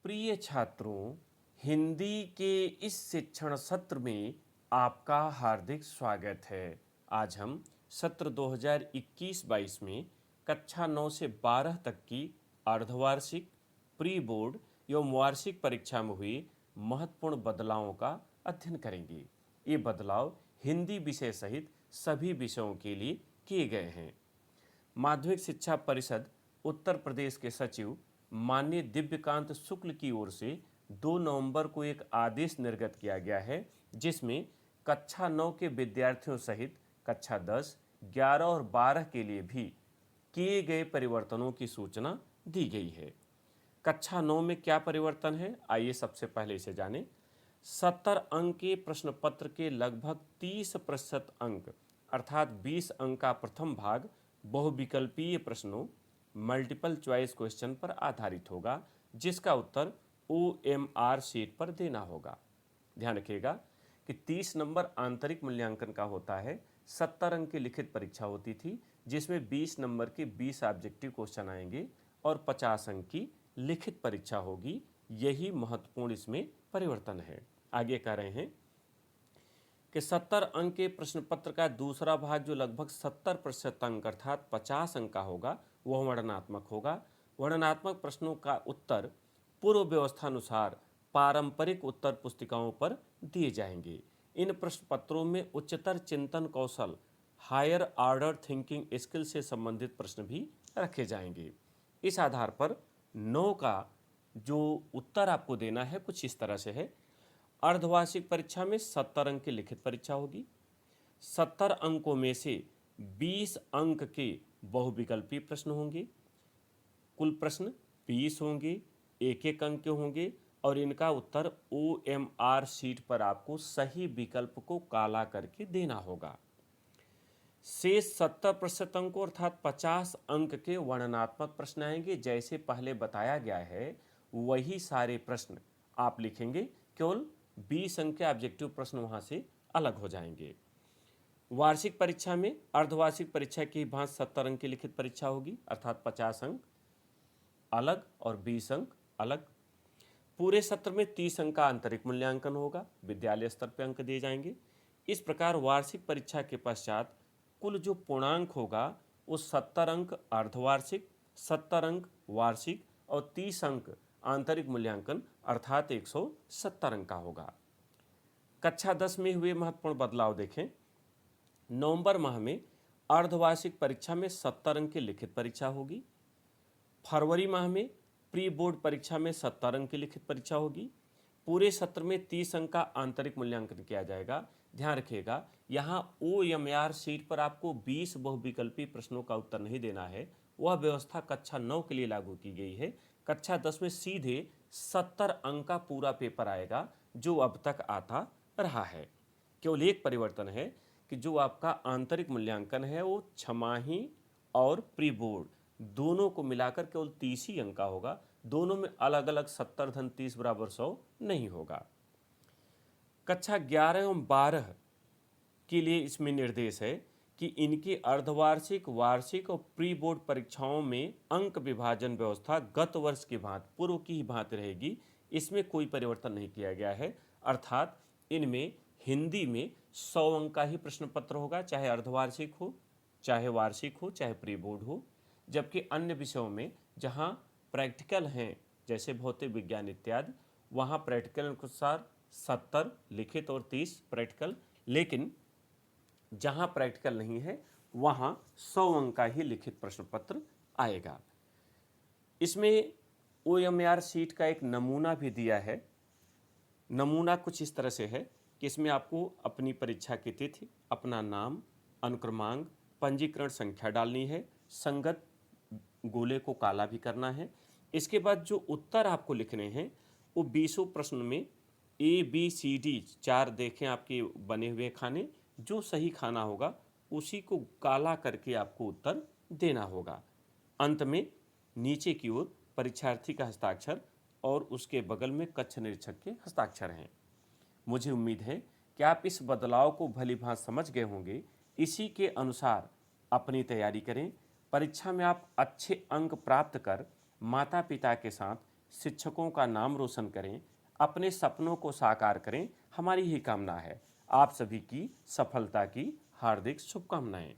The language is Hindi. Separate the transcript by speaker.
Speaker 1: प्रिय छात्रों, हिंदी के इस शिक्षण सत्र में आपका हार्दिक स्वागत है। आज हम सत्र 2021-22 में कक्षा 9 से 12 तक की अर्धवार्षिक, प्री बोर्ड एवं वार्षिक परीक्षा में हुए महत्वपूर्ण बदलावों का अध्ययन करेंगे। ये बदलाव हिंदी विषय सहित सभी विषयों के लिए किए गए हैं। माध्यमिक शिक्षा परिषद उत्तर प्रदेश के सचिव माननीय दिव्यकांत शुक्ल की ओर से 2 नवंबर को एक आदेश निर्गत किया गया है, जिसमें कक्षा 9 के विद्यार्थियों सहित कक्षा 10, 11 और 12 के लिए भी किए गए परिवर्तनों की सूचना दी गई है। कक्षा 9 में क्या परिवर्तन है, आइए सबसे पहले इसे जानें। 70 अंक के प्रश्न पत्र के लगभग 30% अंक अर्थात 20 अंक का प्रथम भाग बहुविकल्पीय प्रश्नों मल्टीपल चॉइस क्वेश्चन पर आधारित होगा, जिसका उत्तर OMR शीट पर देना होगा। ध्यान रखिएगा कि 30 नंबर आंतरिक मूल्यांकन का होता है। 70 अंक की लिखित परीक्षा होती थी, जिसमें 20 नंबर के 20 ऑब्जेक्टिव क्वेश्चन आएंगे और 50 अंक की लिखित परीक्षा होगी। यही महत्वपूर्ण इसमें परिवर्तन है। आगे कह रहे हैं कि 70 अंक के प्रश्न पत्र का दूसरा भाग जो लगभग 70% अंक अर्थात 50 अंक का होगा, वह वर्णनात्मक होगा। वर्णनात्मक प्रश्नों का उत्तर पूर्व व्यवस्था अनुसार पारंपरिक उत्तर पुस्तिकाओं पर दिए जाएंगे। इन प्रश्न पत्रों में उच्चतर चिंतन कौशल हायर ऑर्डर थिंकिंग स्किल से संबंधित प्रश्न भी रखे जाएंगे। इस आधार पर 9 का जो उत्तर आपको देना है कुछ इस तरह से है। अर्धवार्षिक परीक्षा में 70 अंक की लिखित परीक्षा होगी। 70 अंकों में से 20 अंक के बहुविकल्पीय प्रश्न होंगे। कुल प्रश्न 20 होंगे, एक एक अंक के होंगे और इनका उत्तर OMR शीट पर आपको सही विकल्प को काला करके देना होगा। शेष 70% अंकों अर्थात 50 अंक के वर्णनात्मक प्रश्न आएंगे। जैसे पहले बताया गया है वही सारे प्रश्न आप लिखेंगे, केवल 20 अंक के ऑब्जेक्टिव प्रश्न वहां से अलग हो जाएंगे। वार्षिक परीक्षा में अर्धवार्षिक परीक्षा की भांति 70 अंक की लिखित परीक्षा होगी अर्थात 50 अंक अलग और 20 अंक अलग। पूरे सत्र में 30 अंक का आंतरिक मूल्यांकन होगा, विद्यालय स्तर पर अंक दिए जाएंगे। इस प्रकार वार्षिक परीक्षा के पश्चात कुल जो पूर्णांक होगा वो 70 अंक अर्धवार्षिक, 70 अंक वार्षिक और 30 अंक आंतरिक मूल्यांकन अर्थात 170 अंक का होगा। कक्षा 10 में हुए महत्वपूर्ण बदलाव देखें। नवंबर माह में अर्धवार्षिक परीक्षा में 70 अंक की लिखित परीक्षा होगी। फरवरी माह में प्री बोर्ड परीक्षा में 70 अंक की लिखित परीक्षा होगी। पूरे सत्र में 30 अंक का आंतरिक मूल्यांकन किया जाएगा। ध्यान रखिएगा, यहाँ OMR शीट पर आपको 20 बहुविकल्पी प्रश्नों का उत्तर नहीं देना है। वह व्यवस्था कक्षा 9 के लिए लागू की गई है। कक्षा 10 में सीधे 70 अंक का पूरा पेपर आएगा, जो अब तक आता रहा है। केवल एक परिवर्तन है कि जो आपका आंतरिक मूल्यांकन है वो छमाही और प्री बोर्ड दोनों को मिलाकर केवल 30 ही अंक का होगा। दोनों में अलग अलग 70 धन 30 बराबर 100 नहीं होगा। कक्षा 11 एवं 12 के लिए इसमें निर्देश है कि इनकी अर्धवार्षिक, वार्षिक और प्री बोर्ड परीक्षाओं में अंक विभाजन व्यवस्था गत वर्ष की भांति पूर्व की ही भांति रहेगी। इसमें कोई परिवर्तन नहीं किया गया है, अर्थात इनमें हिंदी में 100 अंक का ही प्रश्न पत्र होगा, चाहे अर्धवार्षिक हो, चाहे वार्षिक हो, चाहे प्री बोर्ड हो। जबकि अन्य विषयों में जहाँ प्रैक्टिकल हैं जैसे भौतिक विज्ञान इत्यादि, वहाँ प्रैक्टिकल अनुसार 70 लिखित और 30 प्रैक्टिकल, लेकिन जहाँ प्रैक्टिकल नहीं है वहाँ 100 अंक का ही लिखित प्रश्न पत्र आएगा। इसमें OMR शीट का एक नमूना भी दिया है। नमूना कुछ इस तरह से है कि इसमें आपको अपनी परीक्षा की तिथि, अपना नाम, अनुक्रमांक, पंजीकरण संख्या डालनी है, संगत गोले को काला भी करना है। इसके बाद जो उत्तर आपको लिखने हैं वो 20 प्रश्न में ABCD 4 देखें आपके बने हुए खाने, जो सही खाना होगा उसी को काला करके आपको उत्तर देना होगा। अंत में नीचे की ओर परीक्षार्थी का हस्ताक्षर और उसके बगल में कक्ष निरीक्षक के हस्ताक्षर हैं। मुझे उम्मीद है कि आप इस बदलाव को भलीभांति समझ गए होंगे। इसी के अनुसार अपनी तैयारी करें। परीक्षा में आप अच्छे अंक प्राप्त कर माता पिता के साथ शिक्षकों का नाम रोशन करें, अपने सपनों को साकार करें, हमारी ही कामना है। आप सभी की सफलता की हार्दिक शुभकामनाएं।